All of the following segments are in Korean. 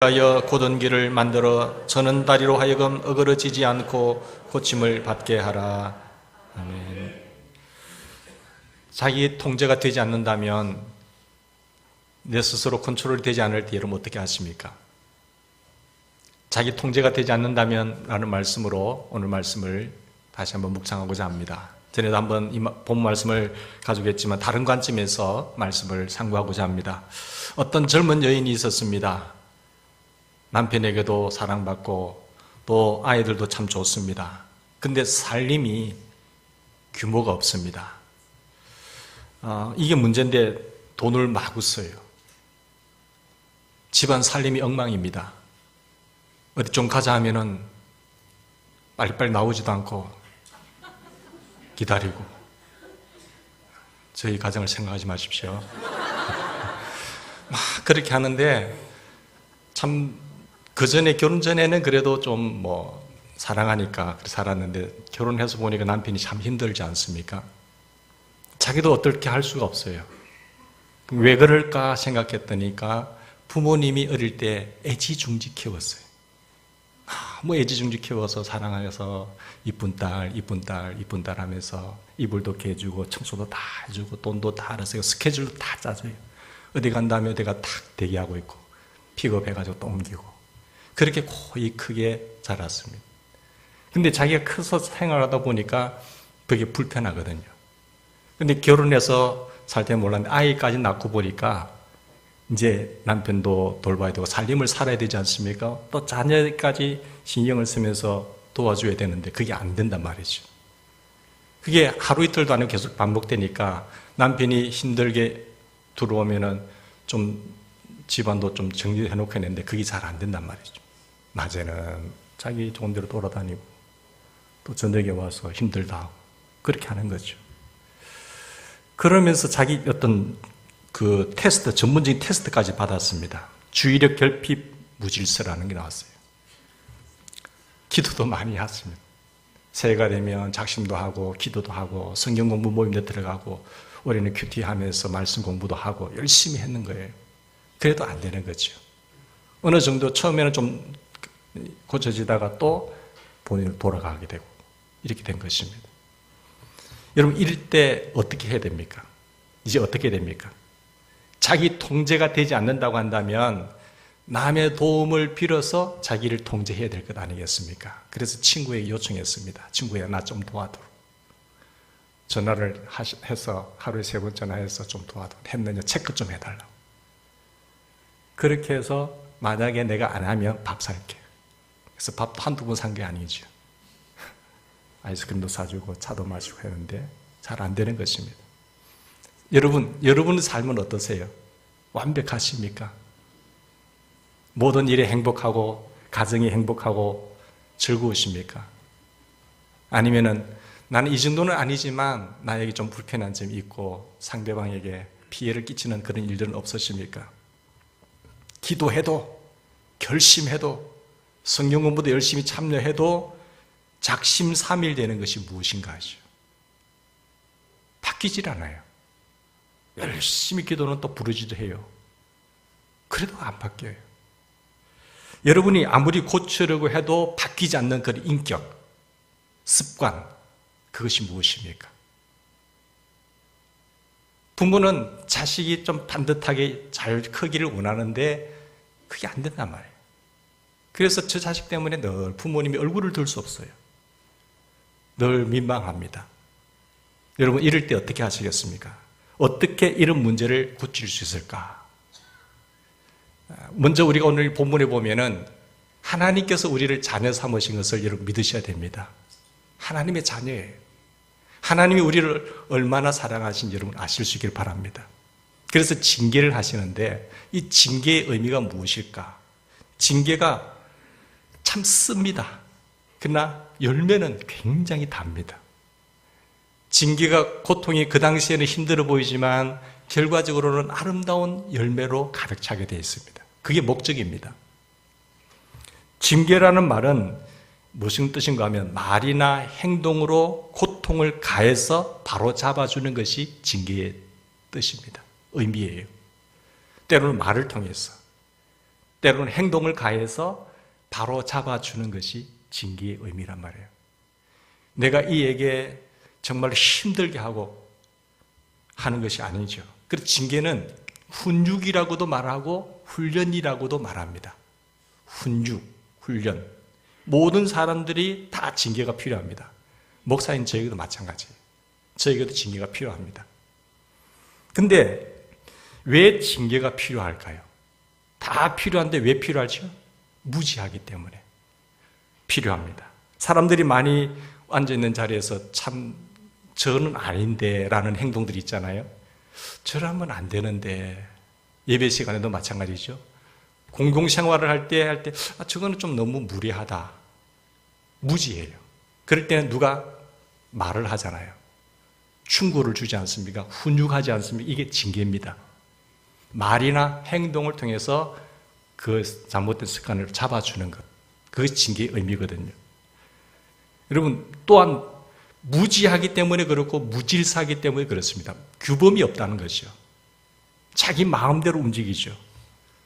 하여 곧은 길을 만들어 저는 다리로 하여금 어그러지지 않고 고침을 받게 하라. 아멘. 자기 통제가 되지 않는다면, 내 스스로 컨트롤이 되지 않을 때 여러분 어떻게 하십니까? 자기 통제가 되지 않는다면 라는 말씀으로 오늘 말씀을 다시 한번 묵상하고자 합니다. 전에도 한번 이 본 말씀을 가지고 했지만 다른 관점에서 말씀을 상고하고자 합니다. 어떤 젊은 여인이 있었습니다. 남편에게도 사랑받고 또 아이들도 참 좋습니다. 근데 살림이 규모가 없습니다. 이게 문제인데 돈을 마구 써요. 집안 살림이 엉망입니다. 어디 좀 가자 하면은 빨리빨리 나오지도 않고 기다리고. 저희 가정을 생각하지 마십시오. 막 그렇게 하는데 참 그전에, 결혼 전에는 그래도 좀 사랑하니까 그렇게 살았는데 결혼해서 보니까 남편이 참 힘들지 않습니까? 자기도 어떻게 할 수가 없어요. 왜 그럴까 생각했더니까 부모님이 어릴 때 애지중지 키웠어요. 애지중지 키워서 사랑해서 이쁜 딸, 이쁜 딸, 이쁜 딸 하면서 이불도 개주고 청소도 다 해주고 돈도 다 알아서 스케줄도 다 짜줘요. 어디 간다면 어디가 탁 대기하고 있고 픽업해가지고 또 옮기고. 그렇게 거의 크게 자랐습니다. 근데 자기가 커서 생활하다 보니까 그게 불편하거든요. 근데 결혼해서 살 때 몰랐는데 아이까지 낳고 보니까 이제 남편도 돌봐야 되고 살림을 살아야 되지 않습니까? 또 자녀까지 신경을 쓰면서 도와줘야 되는데 그게 안 된단 말이죠. 그게 하루 이틀도 아니고 계속 반복되니까 남편이 힘들게 들어오면은 좀 집안도 좀 정리해놓고 했는데 그게 잘 안 된단 말이죠. 낮에는 자기 좋은 대로 돌아다니고 또 저녁에 와서 힘들다 하고 그렇게 하는 거죠. 그러면서 자기 어떤 그 테스트, 전문적인 테스트까지 받았습니다. 주의력 결핍 무질서라는 게 나왔어요. 기도도 많이 했습니다. 새해가 되면 작심도 하고 기도도 하고 성경 공부 모임에 들어가고 올해는 큐티 하면서 말씀 공부도 하고 열심히 했는 거예요. 그래도 안 되는 거죠. 어느 정도 처음에는 좀 고쳐지다가 또 본인으로 돌아가게 되고 이렇게 된 것입니다. 여러분, 이럴 때 어떻게 해야 됩니까? 이제 어떻게 됩니까? 자기 통제가 되지 않는다고 한다면 남의 도움을 빌어서 자기를 통제해야 될 것 아니겠습니까? 그래서 친구에게 요청했습니다. 친구야, 나 좀 도와줘. 전화를 해서 하루에 3번 전화해서 좀 도와줘. 했느냐 체크 좀 해달라고. 그렇게 해서 만약에 내가 안 하면 밥 살게. 그래서 밥 한두 번 산 게 아니죠. 아이스크림도 사주고 차도 마시고 했는데 잘 안 되는 것입니다. 여러분의 삶은 어떠세요? 완벽하십니까? 모든 일에 행복하고 가정이 행복하고 즐거우십니까? 아니면은 나는 이 정도는 아니지만 나에게 좀 불편한 점이 있고 상대방에게 피해를 끼치는 그런 일들은 없으십니까? 기도해도 결심해도 성경 공부도 열심히 참여해도 작심삼일되는 것이 무엇인가 하죠. 바뀌질 않아요. 열심히 기도는 또 부르지도 해요. 그래도 안 바뀌어요. 여러분이 아무리 고치려고 해도 바뀌지 않는 그런 인격, 습관, 그것이 무엇입니까? 부모는 자식이 좀 반듯하게 잘 크기를 원하는데 그게 안 된단 말이에요. 그래서 저 자식 때문에 늘 부모님이 얼굴을 들 수 없어요. 늘 민망합니다. 여러분, 이럴 때 어떻게 하시겠습니까? 어떻게 이런 문제를 고칠 수 있을까? 먼저 우리가 오늘 본문에 보면은 하나님께서 우리를 자녀 삼으신 것을 여러분 믿으셔야 됩니다. 하나님의 자녀예요. 하나님이 우리를 얼마나 사랑하신지 여러분 아실 수 있길 바랍니다. 그래서 징계를 하시는데 이 징계의 의미가 무엇일까? 징계가 참 씁니다. 그러나 열매는 굉장히 답니다. 징계가 고통이 그 당시에는 힘들어 보이지만 결과적으로는 아름다운 열매로 가득 차게 되어 있습니다. 그게 목적입니다. 징계라는 말은 무슨 뜻인가 하면 말이나 행동으로 고통을 가해서 바로 잡아주는 것이 징계의 뜻입니다. 의미예요. 때로는 말을 통해서, 때로는 행동을 가해서 바로 잡아주는 것이 징계의 의미란 말이에요. 내가 이에게 정말 힘들게 하고 하는 것이 아니죠. 그래서 징계는 훈육이라고도 말하고 훈련이라고도 말합니다. 훈육, 훈련. 모든 사람들이 다 징계가 필요합니다. 목사인 저에게도 마찬가지예요. 저에게도 징계가 필요합니다. 근데 왜 징계가 필요할까요? 다 필요한데 왜 필요하죠? 무지하기 때문에 필요합니다. 사람들이 많이 앉아있는 자리에서 참 저는 아닌데 라는 행동들이 있잖아요. 저라면 안 되는데, 예배 시간에도 마찬가지죠. 공동생활을 할 때 저거는 좀 너무 무리하다, 무지해요. 그럴 때는 누가 말을 하잖아요. 충고를 주지 않습니까? 훈육하지 않습니까? 이게 징계입니다. 말이나 행동을 통해서 그 잘못된 습관을 잡아주는 것, 그것이 징계의 의미거든요. 여러분, 또한 무지하기 때문에 그렇고 무질서하기 때문에 그렇습니다. 규범이 없다는 것이죠. 자기 마음대로 움직이죠.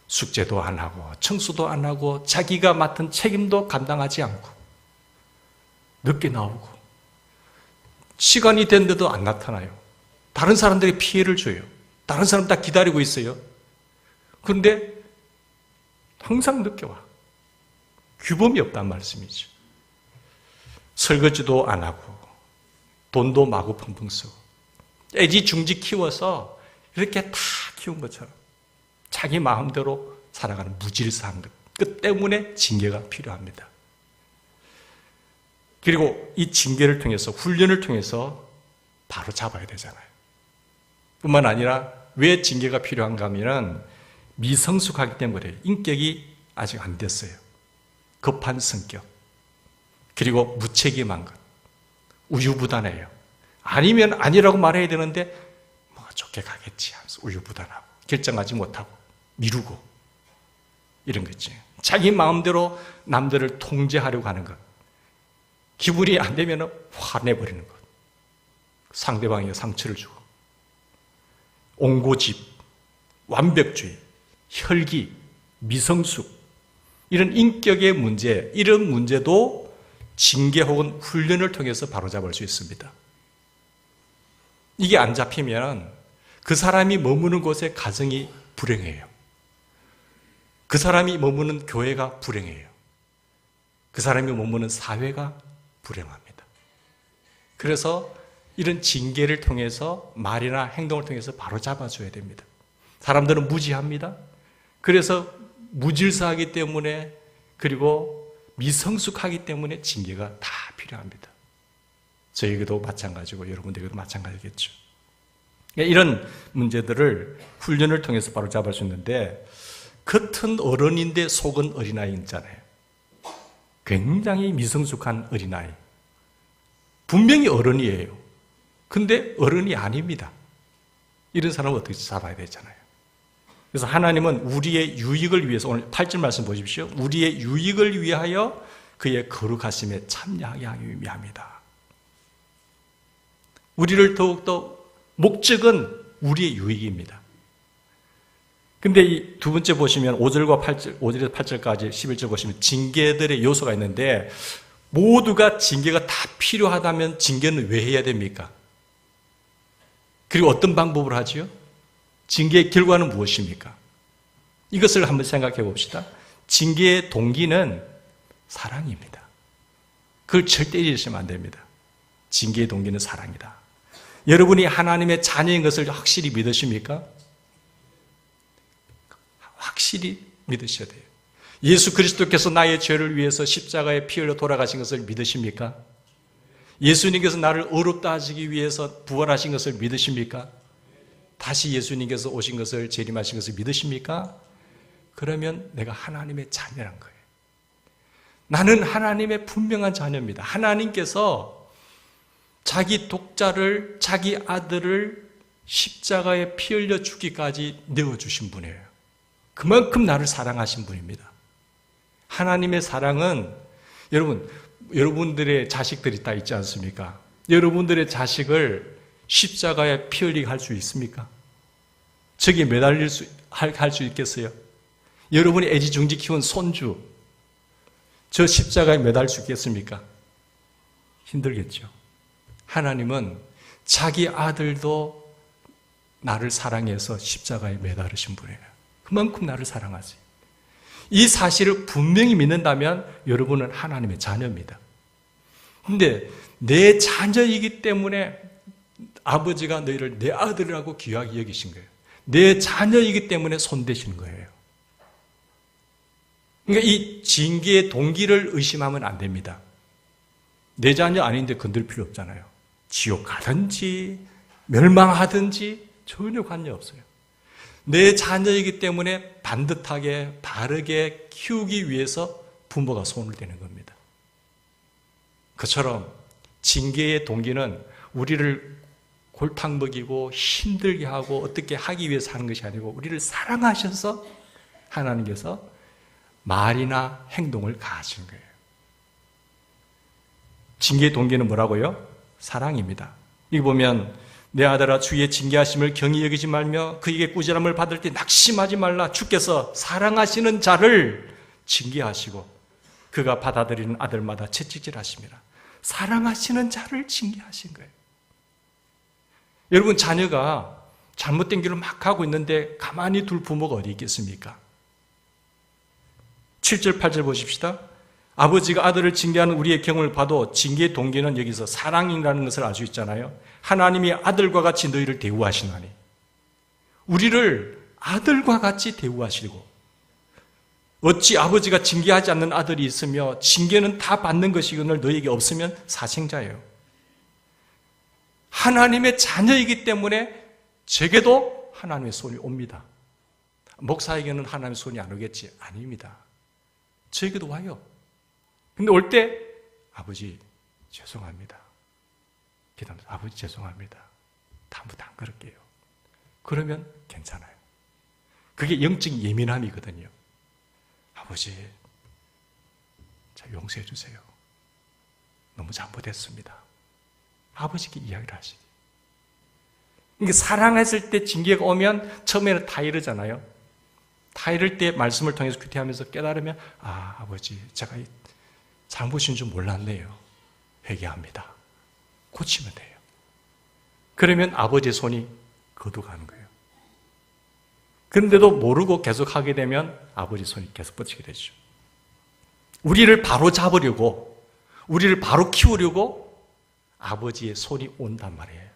숙제도 안 하고 청소도 안 하고 자기가 맡은 책임도 감당하지 않고 늦게 나오고 시간이 됐는데도 안 나타나요. 다른 사람들에게 피해를 줘요. 다른 사람 다 기다리고 있어요. 그런데 항상 늦게 와. 규범이 없단 말씀이죠. 설거지도 안 하고 돈도 마구 펑펑 쓰고 애지중지 키워서 이렇게 다 키운 것처럼 자기 마음대로 살아가는 무질서한 것, 그 때문에 징계가 필요합니다. 그리고 이 징계를 통해서, 훈련을 통해서 바로 잡아야 되잖아요. 뿐만 아니라 왜 징계가 필요한가 하면 미성숙하기 때문에 인격이 아직 안 됐어요. 급한 성격, 그리고 무책임한 것, 우유부단해요. 아니면 아니라고 말해야 되는데 뭐 좋게 가겠지 하면서 우유부단하고 결정하지 못하고 미루고 이런 거지. 자기 마음대로 남들을 통제하려고 하는 것, 기분이 안 되면 화내버리는 것, 상대방에게 상처를 주고 옹고집, 완벽주의, 혈기, 미성숙, 이런 인격의 문제, 이런 문제도 징계 혹은 훈련을 통해서 바로잡을 수 있습니다. 이게 안 잡히면 그 사람이 머무는 곳에 가정이 불행해요. 그 사람이 머무는 교회가 불행해요. 그 사람이 머무는 사회가 불행합니다. 그래서 이런 징계를 통해서 말이나 행동을 통해서 바로잡아줘야 됩니다. 사람들은 무지합니다. 그래서 무질서하기 때문에, 그리고 미성숙하기 때문에 징계가 다 필요합니다. 저에게도 마찬가지고 여러분들에게도 마찬가지겠죠. 이런 문제들을 훈련을 통해서 바로 잡을 수 있는데, 겉은 어른인데 속은 어린아이 있잖아요. 굉장히 미성숙한 어린아이. 분명히 어른이에요. 근데 어른이 아닙니다. 이런 사람은 어떻게 잡아야 되잖아요. 그래서 하나님은 우리의 유익을 위해서, 오늘 8절 말씀 보십시오. 우리의 유익을 위하여 그의 거룩하심에 참여하게 하기 위함이다. 우리를 더욱더, 목적은 우리의 유익입니다. 근데 이 두 번째 보시면 5절과 8절, 5절에서 8절까지 11절 보시면 징계들의 요소가 있는데, 모두가 징계가 다 필요하다면 징계는 왜 해야 됩니까? 그리고 어떤 방법으로 하지요? 징계의 결과는 무엇입니까? 이것을 한번 생각해 봅시다. 징계의 동기는 사랑입니다. 그걸 절대 잊으시면 안 됩니다. 징계의 동기는 사랑이다. 여러분이 하나님의 자녀인 것을 확실히 믿으십니까? 확실히 믿으셔야 돼요. 예수 그리스도께서 나의 죄를 위해서 십자가에 피 흘려 돌아가신 것을 믿으십니까? 예수님께서 나를 의롭다 하시기 위해서 부활하신 것을 믿으십니까? 다시 예수님께서 오신 것을, 재림하신 것을 믿으십니까? 그러면 내가 하나님의 자녀란 거예요. 나는 하나님의 분명한 자녀입니다. 하나님께서 자기 독자를, 자기 아들을 십자가에 피 흘려 죽기까지 내어주신 분이에요. 그만큼 나를 사랑하신 분입니다. 하나님의 사랑은, 여러분들의 자식들이 다 있지 않습니까? 여러분들의 자식을 십자가에 피 흘리게 할 수 있습니까? 저기 매달릴 할 수 있겠어요? 여러분이 애지중지 키운 손주, 저 십자가에 매달 수 있겠습니까? 힘들겠죠. 하나님은 자기 아들도 나를 사랑해서 십자가에 매달으신 분이에요. 그만큼 나를 사랑하세요. 이 사실을 분명히 믿는다면 여러분은 하나님의 자녀입니다. 근데 내 자녀이기 때문에 아버지가 너희를 내 아들이라고 귀하게 여기신 거예요. 내 자녀이기 때문에 손대시는 거예요. 그러니까 이 징계의 동기를 의심하면 안 됩니다. 내 자녀 아닌데 건들 필요 없잖아요. 지옥 가든지 멸망하든지 전혀 관계없어요. 내 자녀이기 때문에 반듯하게 바르게 키우기 위해서 부모가 손을 대는 겁니다. 그처럼 징계의 동기는 우리를 골탕 먹이고 힘들게 하고 어떻게 하기 위해서 하는 것이 아니고 우리를 사랑하셔서 하나님께서 말이나 행동을 가하신 거예요. 징계의 동기는 뭐라고요? 사랑입니다. 이거 보면 내 아들아 주의 징계하심을 경히 여기지 말며 그에게 꾸지람을 받을 때 낙심하지 말라. 주께서 사랑하시는 자를 징계하시고 그가 받아들이는 아들마다 채찍질하심이라. 사랑하시는 자를 징계하신 거예요. 여러분 자녀가 잘못된 길을 막 가고 있는데 가만히 둘 부모가 어디 있겠습니까? 7절 8절 보십시다. 아버지가 아들을 징계하는 우리의 경험을 봐도 징계의 동기는 여기서 사랑이라는 것을 알 수 있잖아요. 하나님이 아들과 같이 너희를 대우하시나니 우리를 아들과 같이 대우하시고 어찌 아버지가 징계하지 않는 아들이 있으며 징계는 다 받는 것이거늘 너희에게 없으면 사생자예요. 하나님의 자녀이기 때문에 제게도 하나님의 손이 옵니다. 목사에게는 하나님의 손이 안 오겠지? 아닙니다. 저에게도 와요. 근데 올 때 아버지 죄송합니다. 기도하면서 아버지 죄송합니다. 다음부터 안 그럴게요. 그러면 괜찮아요. 그게 영적 예민함이거든요. 아버지 자 용서해 주세요. 너무 잘못했습니다. 아버지께 이야기를 하시지. 이게 사랑했을 때 징계가 오면 처음에는 다 이러잖아요. 다 이럴 때 말씀을 통해서 규태하면서 깨달으면 아버지 제가 잘못인 줄 몰랐네요. 회개합니다. 고치면 돼요. 그러면 아버지의 손이 거두가는 거예요. 그런데도 모르고 계속 하게 되면 아버지 손이 계속 뻗치게 되죠. 우리를 바로 잡으려고 우리를 바로 키우려고 아버지의 손이 온단 말이에요.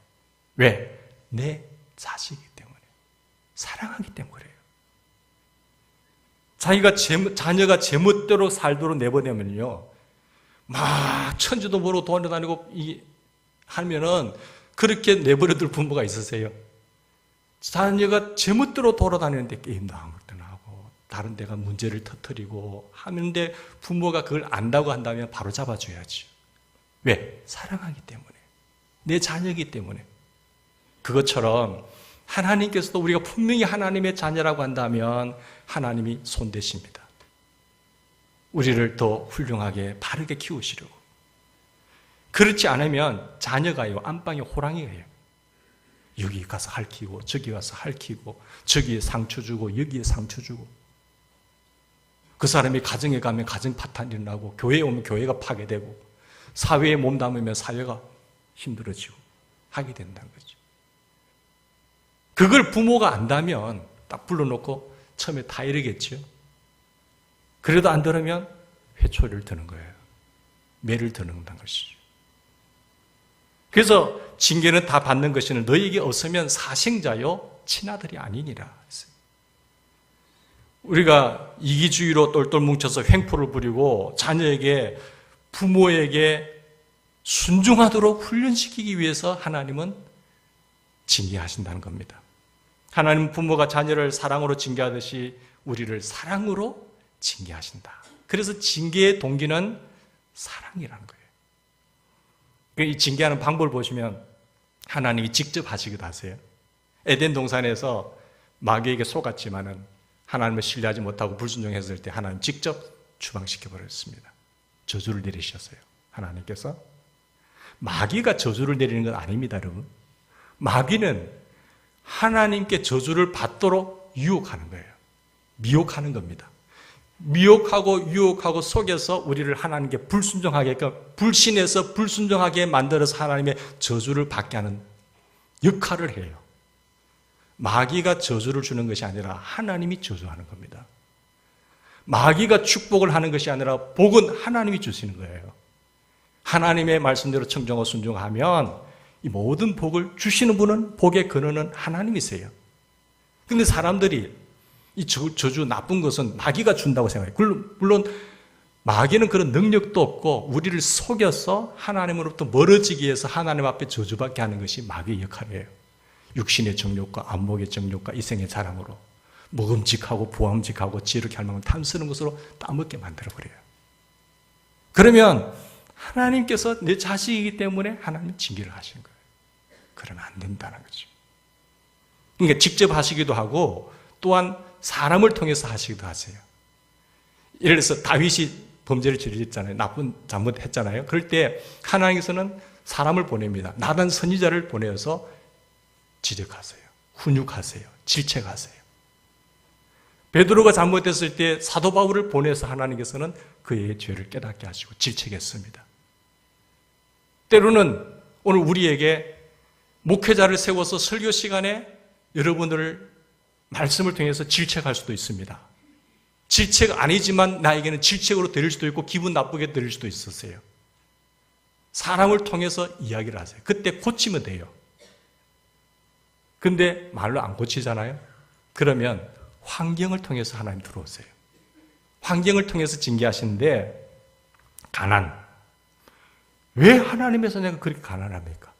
왜? 내 자식이기 때문에. 사랑하기 때문에 그래요. 자녀가 제멋대로 살도록 내보내면요. 막 천지도 모르고 돌아다니고 하면은 그렇게 내버려둘 부모가 있으세요? 자녀가 제멋대로 돌아다니는데 게임도 아무것도 하고 다른 데가 문제를 터뜨리고 하는데 부모가 그걸 안다고 한다면 바로 잡아줘야지. 왜? 사랑하기 때문에. 내 자녀이기 때문에. 그것처럼 하나님께서도 우리가 분명히 하나님의 자녀라고 한다면 하나님이 손대십니다. 우리를 더 훌륭하게 바르게 키우시려고. 그렇지 않으면 자녀가요 안방에 호랑이예요. 여기 가서 핥히고 저기 가서 핥히고 저기에 상처 주고 여기에 상처 주고 그 사람이 가정에 가면 가정 파탄이 일어나고 교회에 오면 교회가 파괴되고 사회에 몸담으면 사회가 힘들어지고 하게 된다는 거죠. 그걸 부모가 안다면 딱 불러놓고 처음에 다 이러겠죠. 그래도 안 들으면 회초리를 드는 거예요. 매를 드는 것이죠. 그래서 징계는 다 받는 것이는 너희에게 없으면 사생자요 친아들이 아니니라. 우리가 이기주의로 똘똘 뭉쳐서 횡포를 부리고 자녀에게 부모에게 순종하도록 훈련시키기 위해서 하나님은 징계하신다는 겁니다. 하나님은 부모가 자녀를 사랑으로 징계하듯이 우리를 사랑으로 징계하신다. 그래서 징계의 동기는 사랑이라는 거예요. 이 징계하는 방법을 보시면 하나님이 직접 하시기도 하세요. 에덴 동산에서 마귀에게 속았지만은 하나님을 신뢰하지 못하고 불순종했을 때 하나님 직접 추방시켜 버렸습니다. 저주를 내리셨어요. 하나님께서. 마귀가 저주를 내리는 건 아닙니다, 여러분. 마귀는 하나님께 저주를 받도록 유혹하는 거예요. 미혹하는 겁니다. 미혹하고 유혹하고 속여서 우리를 하나님께 불순종하게끔, 불신해서 불순종하게 만들어서 하나님의 저주를 받게 하는 역할을 해요. 마귀가 저주를 주는 것이 아니라 하나님이 저주하는 겁니다. 마귀가 축복을 하는 것이 아니라 복은 하나님이 주시는 거예요. 하나님의 말씀대로 청정하고 순종하면 이 모든 복을 주시는 분은, 복의 근원은 하나님이세요. 그런데 사람들이 이 저주, 나쁜 것은 마귀가 준다고 생각해요. 물론 마귀는 그런 능력도 없고 우리를 속여서 하나님으로부터 멀어지기 위해서 하나님 앞에 저주받게 하는 것이 마귀의 역할이에요. 육신의 정욕과 안목의 정욕과 이생의 자랑으로 먹음직하고 부함직하고 지혜롭게 할 만큼 탐스러운 것으로 따먹게 만들어버려요. 그러면 하나님께서 내 자식이기 때문에 하나님은 징계를 하시는 거예요. 그러면 안 된다는 거죠. 그러니까 직접 하시기도 하고 또한 사람을 통해서 하시기도 하세요. 예를 들어서 다윗이 범죄를 저질렀잖아요. 잘못했잖아요. 그럴 때 하나님께서는 사람을 보냅니다. 나단 선지자를 보내서 지적하세요. 훈육하세요. 질책하세요. 베드로가 잘못했을 때 사도 바울을 보내서 하나님께서는 그의 죄를 깨닫게 하시고 질책했습니다. 때로는 오늘 우리에게 목회자를 세워서 설교 시간에 여러분들을 말씀을 통해서 질책할 수도 있습니다. 질책 아니지만 나에게는 질책으로 들릴 수도 있고 기분 나쁘게 들릴 수도 있었어요. 사람을 통해서 이야기를 하세요. 그때 고치면 돼요. 근데 말로 안 고치잖아요. 그러면 환경을 통해서 하나님 들어오세요. 환경을 통해서 징계하시는데 가난. 왜 하나님에서 내가 그렇게 가난합니까?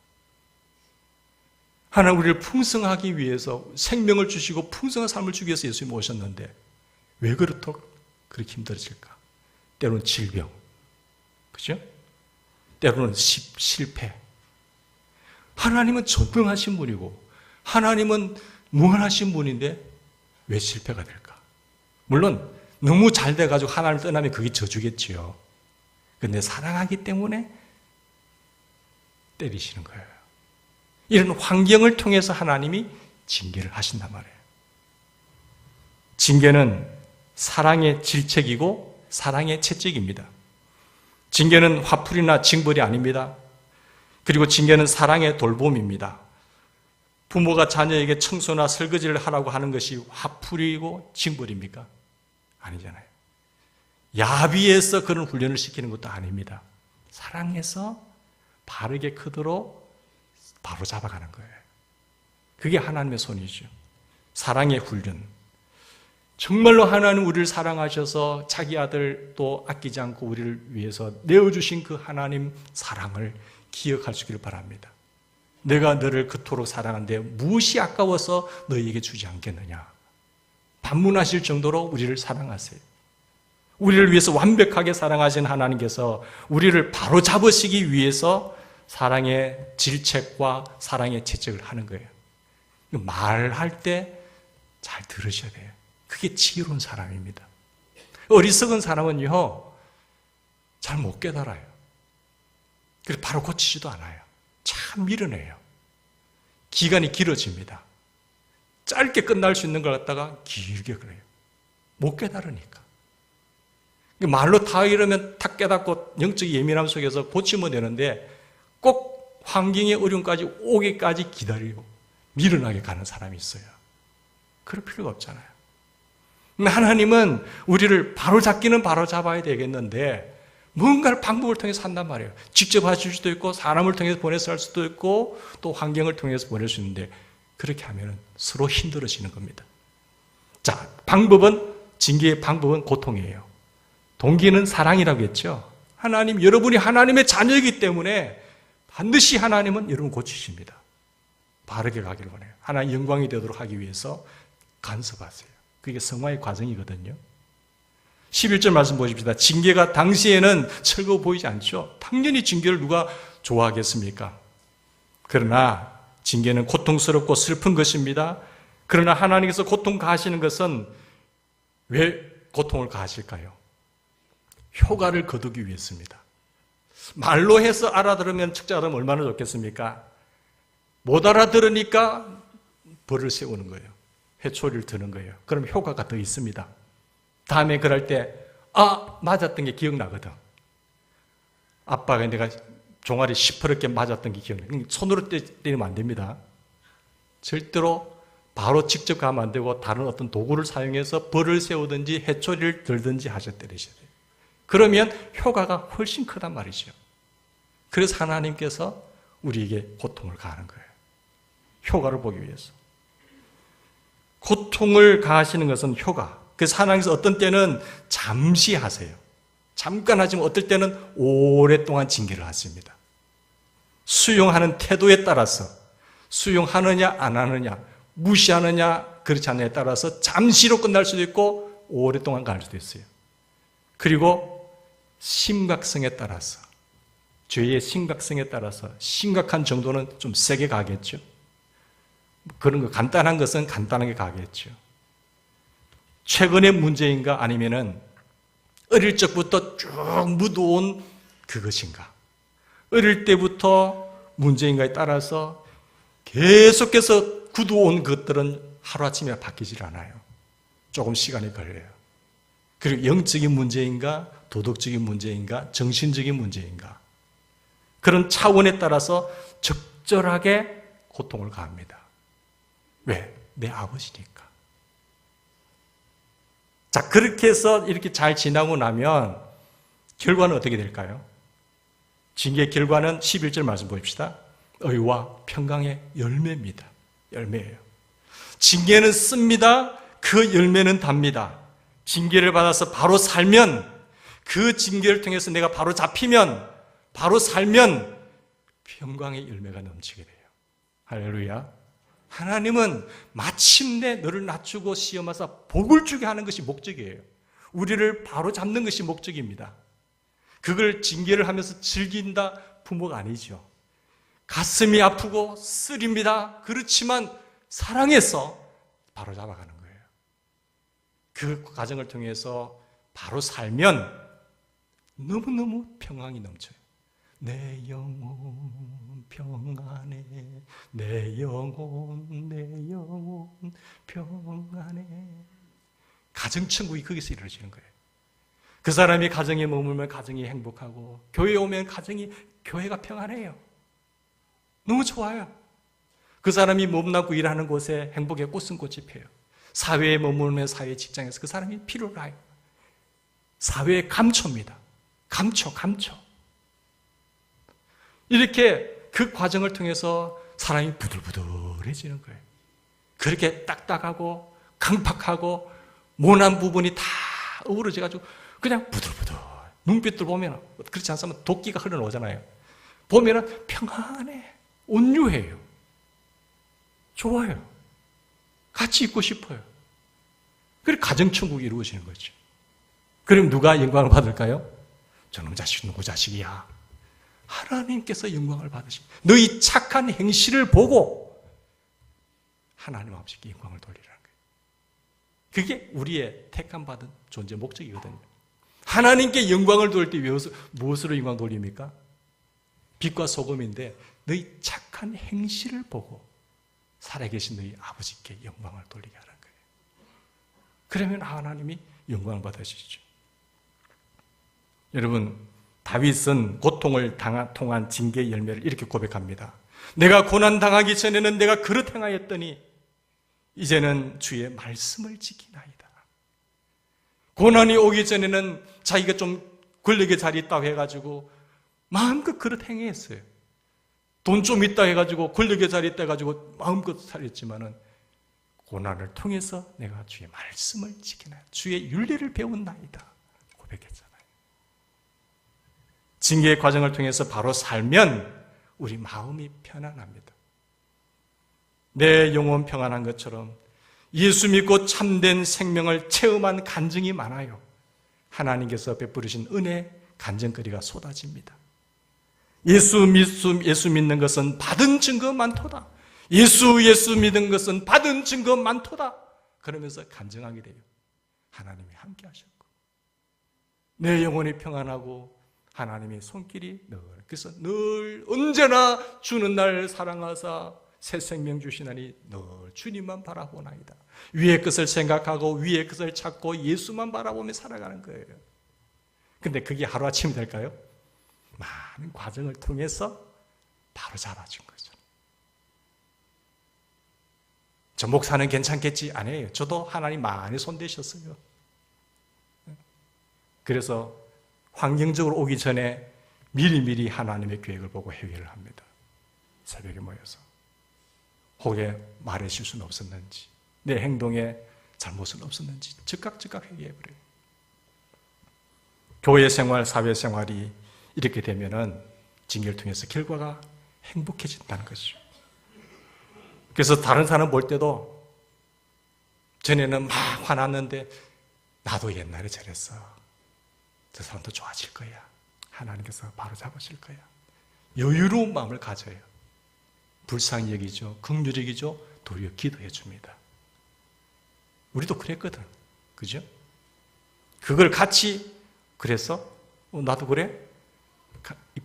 하나님 우리를 풍성하기 위해서 생명을 주시고 풍성한 삶을 주기 위해서 예수님이 오셨는데 왜 그렇도록 그렇게 힘들어질까? 때로는 질병, 그죠? 때로는 실패. 하나님은 전능하신 분이고 하나님은 무한하신 분인데 왜 실패가 될까? 물론 너무 잘 돼가지고 하나님을 떠나면 그게 저주겠지요. 근데 사랑하기 때문에 때리시는 거예요. 이런 환경을 통해서 하나님이 징계를 하신단 말이에요. 징계는 사랑의 질책이고 사랑의 채찍입니다. 징계는 화풀이나 징벌이 아닙니다. 그리고 징계는 사랑의 돌봄입니다. 부모가 자녀에게 청소나 설거지를 하라고 하는 것이 화풀이고 징벌입니까? 아니잖아요. 야비해서 그런 훈련을 시키는 것도 아닙니다. 사랑해서 바르게 크도록 바로 잡아가는 거예요. 그게 하나님의 손이죠. 사랑의 훈련. 정말로 하나님 우리를 사랑하셔서 자기 아들도 아끼지 않고 우리를 위해서 내어주신 그 하나님 사랑을 기억할 수 있기를 바랍니다. 내가 너를 그토록 사랑하는데 무엇이 아까워서 너희에게 주지 않겠느냐. 반문하실 정도로 우리를 사랑하세요. 우리를 위해서 완벽하게 사랑하신 하나님께서 우리를 바로 잡으시기 위해서 사랑의 질책과 사랑의 채찍을 하는 거예요. 말할 때 잘 들으셔야 돼요. 그게 지혜로운 사람입니다. 어리석은 사람은요, 잘 못 깨달아요. 그래서 바로 고치지도 않아요. 참 미련해요. 기간이 길어집니다. 짧게 끝날 수 있는 걸 갖다가 길게 그래요. 못 깨달으니까. 말로 다 이러면 탁 깨닫고 영적 예민함 속에서 고치면 되는데 꼭 환경의 어려움까지 오기까지 기다리고 미련하게 가는 사람이 있어요. 그럴 필요가 없잖아요. 하나님은 우리를 바로 잡기는 바로 잡아야 되겠는데 뭔가를 방법을 통해서 한단 말이에요. 직접 하실 수도 있고 사람을 통해서 보내서 할 수도 있고 또 환경을 통해서 보낼 수 있는데 그렇게 하면 서로 힘들어지는 겁니다. 자, 징계의 방법은 고통이에요. 동기는 사랑이라고 했죠. 하나님, 여러분이 하나님의 자녀이기 때문에 반드시 하나님은 여러분 고치십니다. 바르게 가기를 원해요. 하나님 영광이 되도록 하기 위해서 간섭하세요. 그게 성화의 과정이거든요. 11절 말씀 보십시다. 징계가 당시에는 즐거워 보이지 않죠. 당연히 징계를 누가 좋아하겠습니까? 그러나 징계는 고통스럽고 슬픈 것입니다. 그러나 하나님께서 고통 가하시는 것은 왜 고통을 가하실까요? 효과를 거두기 위해서입니다. 말로 해서 알아들으면 척자하면 얼마나 좋겠습니까? 못 알아들으니까 벌을 세우는 거예요. 회초리를 드는 거예요. 그럼 효과가 더 있습니다. 다음에 그럴 때 맞았던 게 기억나거든. 아빠가 내가 종아리 시퍼렇게 맞았던 게 기억나. 손으로 때리면 안 됩니다. 절대로 바로 직접 가면 안 되고 다른 어떤 도구를 사용해서 벌을 세우든지 회초리를 들든지 하셔 때리셔야 돼요. 그러면 효과가 훨씬 크단 말이죠. 그래서 하나님께서 우리에게 고통을 가하는 거예요. 효과를 보기 위해서. 고통을 가하시는 것은 효과. 그래서 하나님께서 어떤 때는 잠시 하세요. 잠깐 하지만 어떨 때는 오랫동안 징계를 하십니다. 수용하는 태도에 따라서 수용하느냐 안 하느냐, 무시하느냐 그렇지 않느냐에 따라서 잠시로 끝날 수도 있고 오랫동안 갈 수도 있어요. 그리고 심각성에 따라서, 죄의 심각성에 따라서 심각한 정도는 좀 세게 가겠죠. 그런 거 간단한 것은 간단하게 가겠죠. 최근의 문제인가 아니면은 어릴 적부터 쭉 묻어온 그것인가? 어릴 때부터 문제인가에 따라서 계속해서 굳어온 것들은 하루아침에 바뀌질 않아요. 조금 시간이 걸려요. 그리고 영적인 문제인가, 도덕적인 문제인가, 정신적인 문제인가, 그런 차원에 따라서 적절하게 고통을 가합니다. 왜? 내 아버지니까. 자, 그렇게 해서 이렇게 잘 지나고 나면 결과는 어떻게 될까요? 징계의 결과는 11절 말씀 보십시다. 의와 평강의 열매입니다. 열매예요. 징계는 씁니다. 그 열매는 답니다. 징계를 받아서 바로 살면, 그 징계를 통해서 내가 바로 잡히면, 바로 살면 평강의 열매가 넘치게 돼요. 할렐루야. 하나님은 마침내 너를 낮추고 시험하사 복을 주게 하는 것이 목적이에요. 우리를 바로 잡는 것이 목적입니다. 그걸 징계를 하면서 즐긴다 부모가 아니죠. 가슴이 아프고 쓰립니다. 그렇지만 사랑해서 바로 잡아가는 거예요. 그 과정을 통해서 바로 살면 너무너무 평강이 넘쳐요. 내 영혼 평안해, 내 영혼 평안해. 가정천국이 거기서 이루어지는 거예요. 그 사람이 가정에 머물면 가정이 행복하고, 교회에 오면 교회가 평안해요. 너무 좋아요. 그 사람이 몸담고 일하는 곳에 행복의 꽃순꽃이 펴요. 사회에 머물면 사회 직장에서 그 사람이 필요로 해요. 사회의 감초입니다. 감초. 이렇게 그 과정을 통해서 사람이 부들부들해지는 거예요. 그렇게 딱딱하고 강팍하고 모난 부분이 다 어우러져가지고 그냥 부들부들. 눈빛들 보면, 그렇지 않으면 도끼가 흘러나오잖아요. 보면은 평안해. 온유해요. 좋아요. 같이 있고 싶어요. 그래서 가정천국이 이루어지는 거죠. 그럼 누가 영광을 받을까요? 저놈 자식 누구 자식이야? 하나님께서 영광을 받으십니다. 너희 착한 행실을 보고 하나님 아버지께 영광을 돌리라는 거예요. 그게 우리의 택함받은 존재 목적이거든요. 하나님께 영광을 돌릴 때 무엇으로 영광 돌립니까? 빛과 소금인데 너희 착한 행실을 보고 살아계신 너희 아버지께 영광을 돌리게 하는 거예요. 그러면 하나님이 영광을 받으시죠. 여러분, 다윗은 고통을 통한 징계의 열매를 이렇게 고백합니다. 내가 고난당하기 전에는 내가 그릇 행하였더니 이제는 주의 말씀을 지키나이다. 고난이 오기 전에는 자기가 좀 권력의 자리에 있다고 해가지고 마음껏 그릇 행했어요. 돈 좀 있다 해가지고 권력의 자리에 있다 해가지고 마음껏 살렸지만은 고난을 통해서 내가 주의 말씀을 지키나이다. 주의 윤리를 배운나이다. 고백했잖아요. 징계의 과정을 통해서 바로 살면 우리 마음이 편안합니다. 내 영혼 평안한 것처럼 예수 믿고 참된 생명을 체험한 간증이 많아요. 하나님께서 베푸르신 은혜, 간증거리가 쏟아집니다. 예수 믿는 것은 받은 증거 많도다. 예수 믿은 것은 받은 증거 많도다. 그러면서 간증하게 돼요. 하나님이 함께 하셨고 내 영혼이 평안하고 하나님의 손길이 그래서 늘 언제나 주는 날 사랑하사 새 생명 주시나니 늘 주님만 바라보나이다. 위의 것을 생각하고 위의 것을 찾고 예수만 바라보며 살아가는 거예요. 근데 그게 하루아침이 될까요? 많은 과정을 통해서 바로 잡아준 거죠. 저 목사는 괜찮겠지? 아니에요. 저도 하나님 많이 손대셨어요. 그래서 환경적으로 오기 전에 미리미리 하나님의 계획을 보고 회개를 합니다. 새벽에 모여서 혹에 말의 실수는 없었는지, 내 행동에 잘못은 없었는지 즉각 회개해버려요. 교회 생활, 사회 생활이 이렇게 되면은 징계를 통해서 결과가 행복해진다는 것이죠. 그래서 다른 사람 볼 때도 전에는 막 화났는데 나도 옛날에 저랬어. 저 사람도 좋아질 거야. 하나님께서 바로 잡으실 거야. 여유로운 마음을 가져요. 불쌍히 여기죠. 긍휼히 여기죠. 도리어 기도해 줍니다. 우리도 그랬거든. 그죠? 그걸 같이 그래서 나도 그래?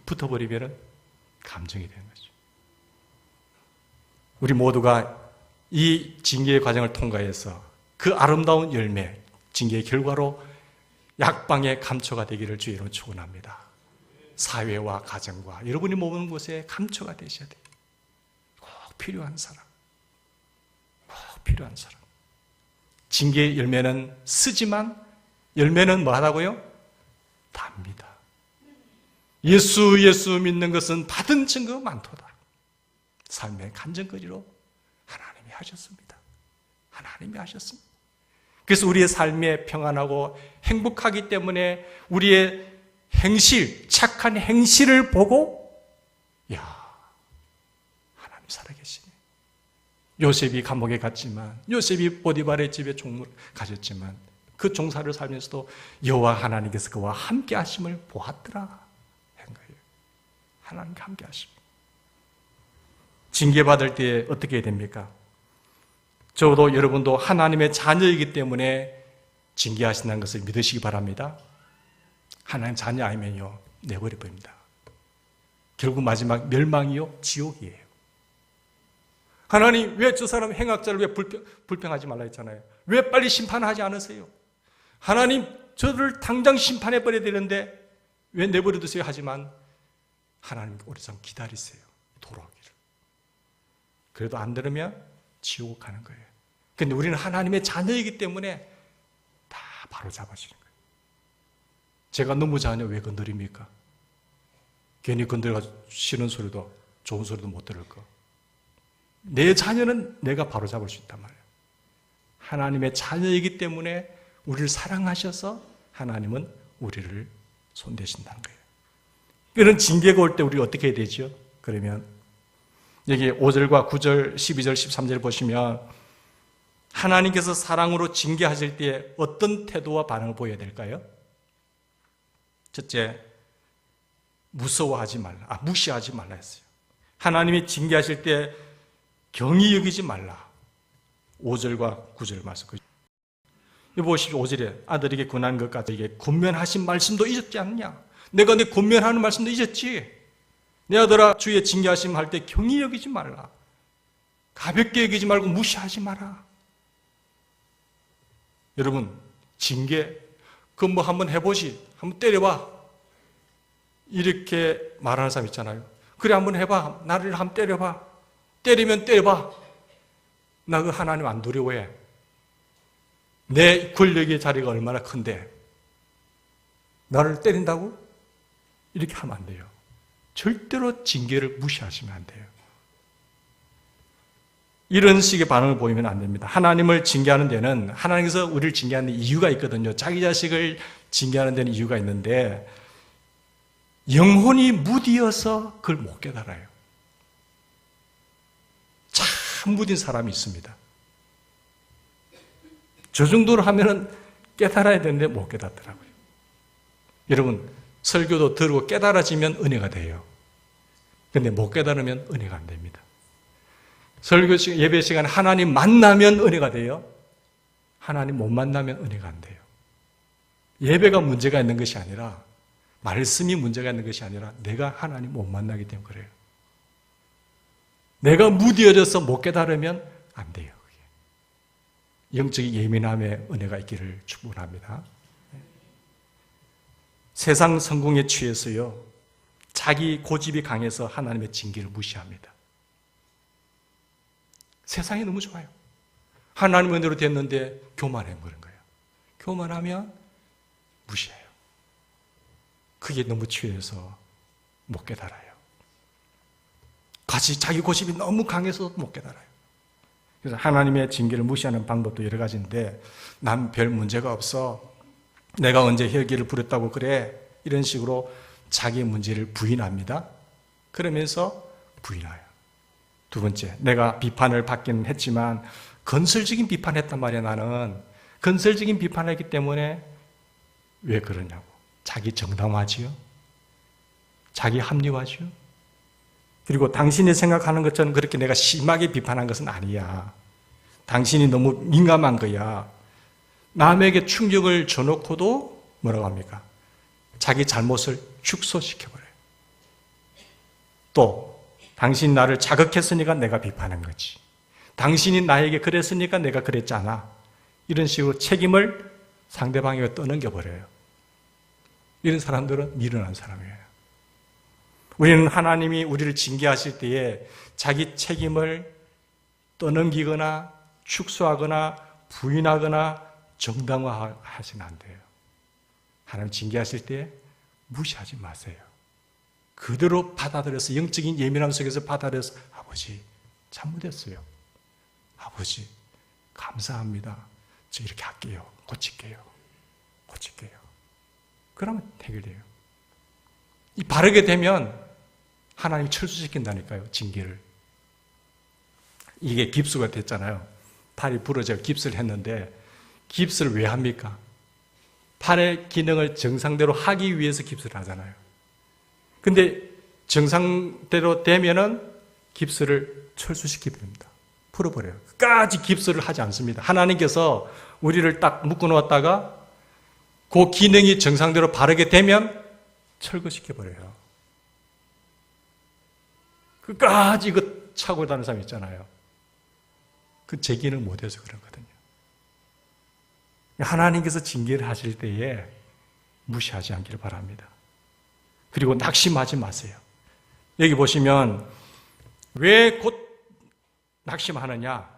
붙어버리면 감정이 되는 거죠. 우리 모두가 이 징계의 과정을 통과해서 그 아름다운 열매, 징계의 결과로 약방의 감초가 되기를 주의 이름으로 축원합니다. 사회와 가정과 여러분이 머무는 곳에 감초가 되셔야 돼요. 꼭 필요한 사람. 꼭 필요한 사람. 징계의 열매는 쓰지만 열매는 뭐 하다고요? 답니다. 예수 믿는 것은 받은 증거 많도다. 삶의 간증거리로 하나님이 하셨습니다. 하나님이 하셨습니다. 그래서 우리의 삶에 평안하고 행복하기 때문에 우리의 행실, 착한 행실을 보고 야, 하나님 살아계시네. 요셉이 감옥에 갔지만, 요셉이 보디발의 집에 종을 가졌지만 그 종사를 살면서도 여호와 하나님께서 그와 함께 하심을 보았더라 한 거예요. 하나님과 함께 하십니다. 징계받을 때 어떻게 됩니까? 저도 여러분도 하나님의 자녀이기 때문에 징계하신다는 것을 믿으시기 바랍니다. 하나님 자녀 아니면요, 내버려 버립니다. 결국 마지막 멸망이요, 지옥이에요. 하나님 왜 저 사람 행악자를 왜 불평하지 말라 했잖아요. 왜 빨리 심판하지 않으세요? 하나님 저를 당장 심판해 버려야 되는데 왜 내버려 두세요? 하지만 하나님 오래전 기다리세요. 돌아오기를. 그래도 안 들으면 지옥 가는 거예요. 그런데 우리는 하나님의 자녀이기 때문에 다 바로 잡아주는 거예요. 제가 너무 자녀 왜 건드립니까? 괜히 건드려가 싫은 소리도 좋은 소리도 못 들을 거. 내 자녀는 내가 바로 잡을 수 있단 말이에요. 하나님의 자녀이기 때문에 우리를 사랑하셔서 하나님은 우리를 손대신다는 거예요. 그런 징계가 올 때 우리 어떻게 해야 되죠? 그러면 여기 5절과 9절, 12절, 13절 보시면 하나님께서 사랑으로 징계하실 때 어떤 태도와 반응을 보여야 될까요? 첫째, 무시하지 말라 했어요. 하나님이 징계하실 때 경히 여기지 말라. 5절과 9절 말씀. 여기 보십시오. 5절에 아들에게 권한 것까지 이게 권면하신 말씀도 잊었지 않느냐? 내가 내 권면하는 말씀도 잊었지? 내 아들아 주의 징계하심 할 때 경히 여기지 말라. 가볍게 여기지 말고 무시하지 마라. 여러분 징계 그 뭐 한번 해보시. 한번 때려봐. 이렇게 말하는 사람 있잖아요. 그래 한번 해봐. 나를 한번 때려봐. 때리면 때려봐. 나 그 하나님 안 두려워해. 내 권력의 자리가 얼마나 큰데 나를 때린다고? 이렇게 하면 안 돼요. 절대로 징계를 무시하시면 안 돼요. 이런 식의 반응을 보이면 안 됩니다. 하나님을 징계하는 데는 하나님께서 우리를 징계하는 데 이유가 있거든요. 자기 자식을 징계하는 데는 이유가 있는데 영혼이 무디어서 그걸 못 깨달아요. 참 무딘 사람이 있습니다. 저 정도로 하면은 깨달아야 되는데 못 깨닫더라고요. 여러분 설교도 들고 깨달아지면 은혜가 돼요. 근데 못 깨달으면 은혜가 안 됩니다. 설교 시간, 예배 시간에 하나님 만나면 은혜가 돼요. 하나님 못 만나면 은혜가 안 돼요. 예배가 문제가 있는 것이 아니라 말씀이 문제가 있는 것이 아니라 내가 하나님 못 만나기 때문에 그래요. 내가 무뎌져서 못 깨달으면 안 돼요. 영적인 예민함의 은혜가 있기를 축복합니다. 세상 성공에 취해서요, 자기 고집이 강해서 하나님의 징계를 무시합니다. 세상이 너무 좋아요. 하나님 은혜로 됐는데 교만해버린 거예요. 교만하면 무시해요. 그게 너무 취해서 못 깨달아요. 같이 자기 고집이 너무 강해서 못 깨달아요. 그래서 하나님의 징계를 무시하는 방법도 여러 가지인데, 난 별 문제가 없어, 내가 언제 혈기를 부렸다고 그래, 이런 식으로 자기 문제를 부인합니다. 그러면서 부인해요. 두 번째, 내가 비판을 받기는 했지만 건설적인 비판했단 말이야. 나는 건설적인 비판했기 때문에 왜 그러냐고. 자기 정당화지요, 자기 합리화지요. 그리고 당신이 생각하는 것처럼 그렇게 내가 심하게 비판한 것은 아니야. 당신이 너무 민감한 거야. 남에게 충격을 줘놓고도 뭐라고 합니까? 자기 잘못을 축소시켜버려요. 또 당신이 나를 자극했으니까 내가 비판한 거지, 당신이 나에게 그랬으니까 내가 그랬잖아, 이런 식으로 책임을 상대방에게 떠넘겨버려요. 이런 사람들은 미련한 사람이에요. 우리는 하나님이 우리를 징계하실 때에 자기 책임을 떠넘기거나 축소하거나 부인하거나 정당화하시면 안 돼요. 하나님 징계하실 때 무시하지 마세요. 그대로 받아들여서, 영적인 예민함 속에서 받아들여서, 아버지 잘못했어요, 아버지 감사합니다, 저 이렇게 할게요, 고칠게요. 그러면 해결돼요. 이 바르게 되면 하나님이 철수시킨다니까요, 징계를. 이게 깁스가 됐잖아요. 팔이 부러져 깁스를 했는데, 깁스를 왜 합니까? 팔의 기능을 정상대로 하기 위해서 깁스를 하잖아요. 근데 정상대로 되면은 깁스를 철수시켜버립니다. 풀어버려요. 끝까지 깁스를 하지 않습니다. 하나님께서 우리를 딱 묶어놓았다가 그 기능이 정상대로 바르게 되면 철거시켜버려요. 끝까지 이거 차고 다니는 사람 있잖아요. 그 제기를 못해서 그렇거든요. 하나님께서 징계를 하실 때에 무시하지 않기를 바랍니다. 그리고 낙심하지 마세요. 여기 보시면 왜 곧 낙심하느냐?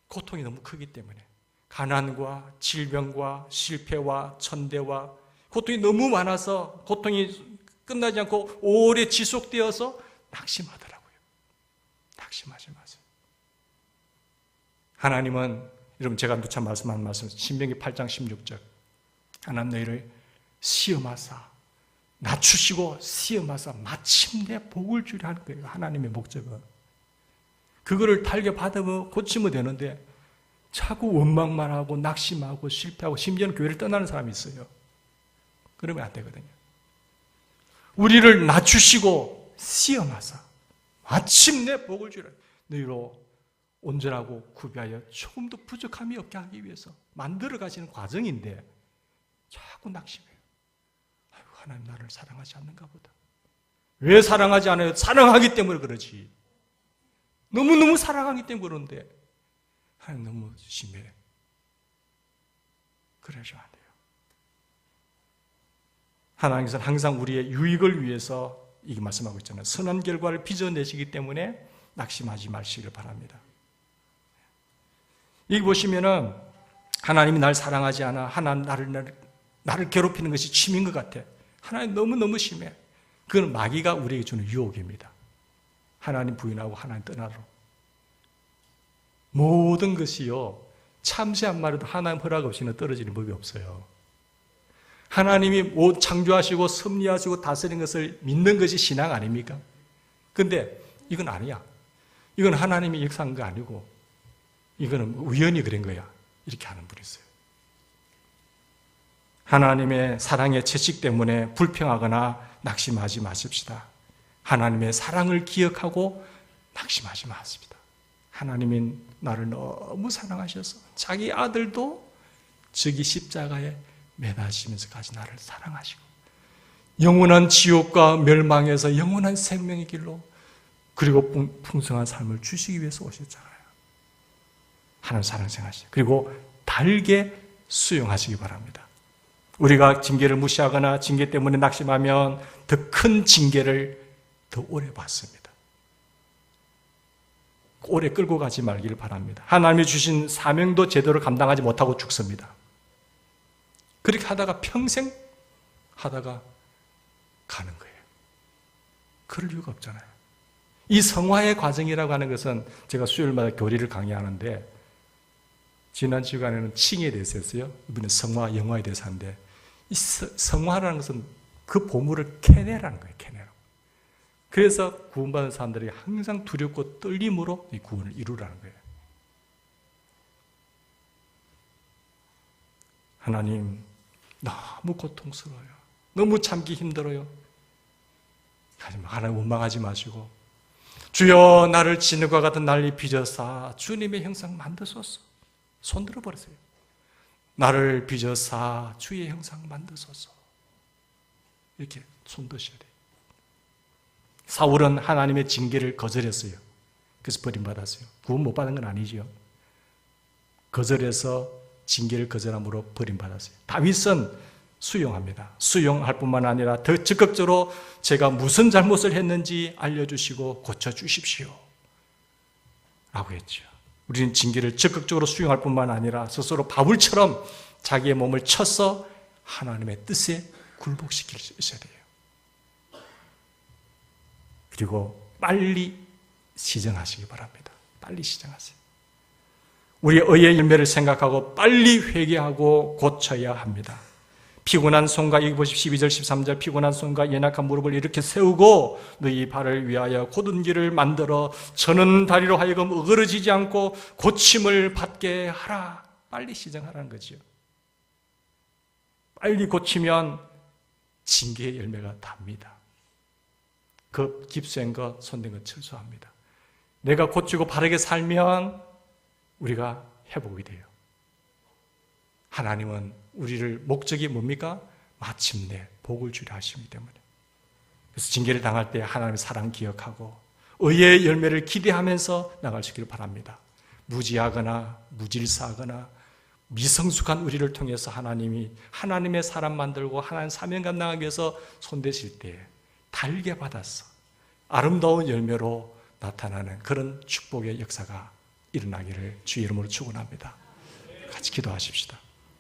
고통이 너무 크기 때문에. 가난과 질병과 실패와 천대와 고통이 너무 많아서 고통이 끝나지 않고 오래 지속되어서 낙심하더라고요. 낙심하지 마세요. 하나님은, 여러분 제가 누차 말씀한 말씀, 신명기 8장 16절, 하나님 너희를 시험하사 낮추시고 시험하사 마침내 복을 주려 하는 거예요. 하나님의 목적은. 그거를 달게 받으면 고치면 되는데 자꾸 원망만 하고 낙심하고 실패하고 심지어는 교회를 떠나는 사람이 있어요. 그러면 안 되거든요. 우리를 낮추시고 시험하사 마침내 복을 주려, 너희로 온전하고 구비하여 조금도 부족함이 없게 하기 위해서 만들어 가시는 과정인데 자꾸 낙심해요. 아이고, 하나님 나를 사랑하지 않는가 보다. 왜 사랑하지 않아요? 사랑하기 때문에 그러지. 너무너무 사랑하기 때문에 그러는데 하나님 너무 심해. 그러시면 안 돼요. 하나님께서는 항상 우리의 유익을 위해서 이게 말씀하고 있잖아요. 선한 결과를 빚어내시기 때문에 낙심하지 마시길 바랍니다. 여기 보시면은 하나님이 날 사랑하지 않아, 하나님 나를 괴롭히는 것이 취미인 것 같아, 하나님 너무너무 심해. 그건 마귀가 우리에게 주는 유혹입니다. 하나님 부인하고 하나님 떠나로. 모든 것이요, 참새 한 마리도 하나님 허락 없이는 떨어지는 법이 없어요. 하나님이 창조하시고 섭리하시고 다스리는 것을 믿는 것이 신앙 아닙니까? 근데 이건 아니야. 이건 하나님이 역사한 거 아니고 이거는 우연히 그런 거야, 이렇게 하는 분이 있어요. 하나님의 사랑의 채식 때문에 불평하거나 낙심하지 마십시다. 하나님의 사랑을 기억하고 낙심하지 마십시다. 하나님이 나를 너무 사랑하셔서 자기 아들도 저기 십자가에 매다시면서까지 나를 사랑하시고 영원한 지옥과 멸망에서 영원한 생명의 길로 그리고 풍성한 삶을 주시기 위해서 오셨잖아요. 하나님 사랑 생각하시죠. 그리고 달게 수용하시기 바랍니다. 우리가 징계를 무시하거나 징계 때문에 낙심하면 더 큰 징계를 더 오래 받습니다. 오래 끌고 가지 말기를 바랍니다. 하나님이 주신 사명도 제대로 감당하지 못하고 죽습니다. 그렇게 하다가 평생 하다가 가는 거예요. 그럴 이유가 없잖아요. 이 성화의 과정이라고 하는 것은 제가 수요일마다 교리를 강의하는데 지난 주간에는 칭에 대해서 했어요. 이번에 성화, 영화에 대해서 하는데 이 성화라는 것은 그 보물을 캐내라는 거예요. 캐내라고. 그래서 구원받은 사람들이 항상 두렵고 떨림으로 이 구원을 이루라는 거예요. 하나님, 너무 고통스러워요. 너무 참기 힘들어요. 하지만 하나님 원망하지 마시고 주여 나를 진흙과 같은 난리 빚어사 주님의 형상 만드소서. 손 들어버리세요. 나를 빚어사 주의 형상 만드소서. 이렇게 손 드셔야 돼요. 사울은 하나님의 징계를 거절했어요. 그래서 버림받았어요. 구원 못 받은 건 아니죠. 거절해서 징계를 거절함으로 버림받았어요. 다윗은 수용합니다. 수용할 뿐만 아니라 더 적극적으로 제가 무슨 잘못을 했는지 알려주시고 고쳐주십시오 라고 했죠. 우리는 징계를 적극적으로 수용할 뿐만 아니라 스스로 바울처럼 자기의 몸을 쳐서 하나님의 뜻에 굴복시킬 수 있어야 돼요. 그리고 빨리 시정하시기 바랍니다. 빨리 시정하세요. 우리의 의의 열매를 생각하고 빨리 회개하고 고쳐야 합니다. 피곤한 손과 여기 보십시오. 12절 13절 피곤한 손과 연약한 무릎을 이렇게 세우고 너희 발을 위하여 곧은 길을 만들어 저는 다리로 하여금 어그러지지 않고 고침을 받게 하라. 빨리 시정하라는 거죠. 빨리 고치면 징계의 열매가 답니다. 그 깁스한 것, 손댄 것 철수합니다. 내가 고치고 바르게 살면 우리가 회복이 돼요. 하나님은 우리를 목적이 뭡니까? 마침내 복을 주려 하시기 때문에. 그래서 징계를 당할 때 하나님의 사랑 기억하고 의의 열매를 기대하면서 나갈 수 있기를 바랍니다. 무지하거나 무질서하거나 미성숙한 우리를 통해서 하나님이 하나님의 사람 만들고 하나님 사명 감당하기 위해서 손대실 때 달게 받아서 아름다운 열매로 나타나는 그런 축복의 역사가 일어나기를 주의 이름으로 축원합니다. 같이 기도하십시다.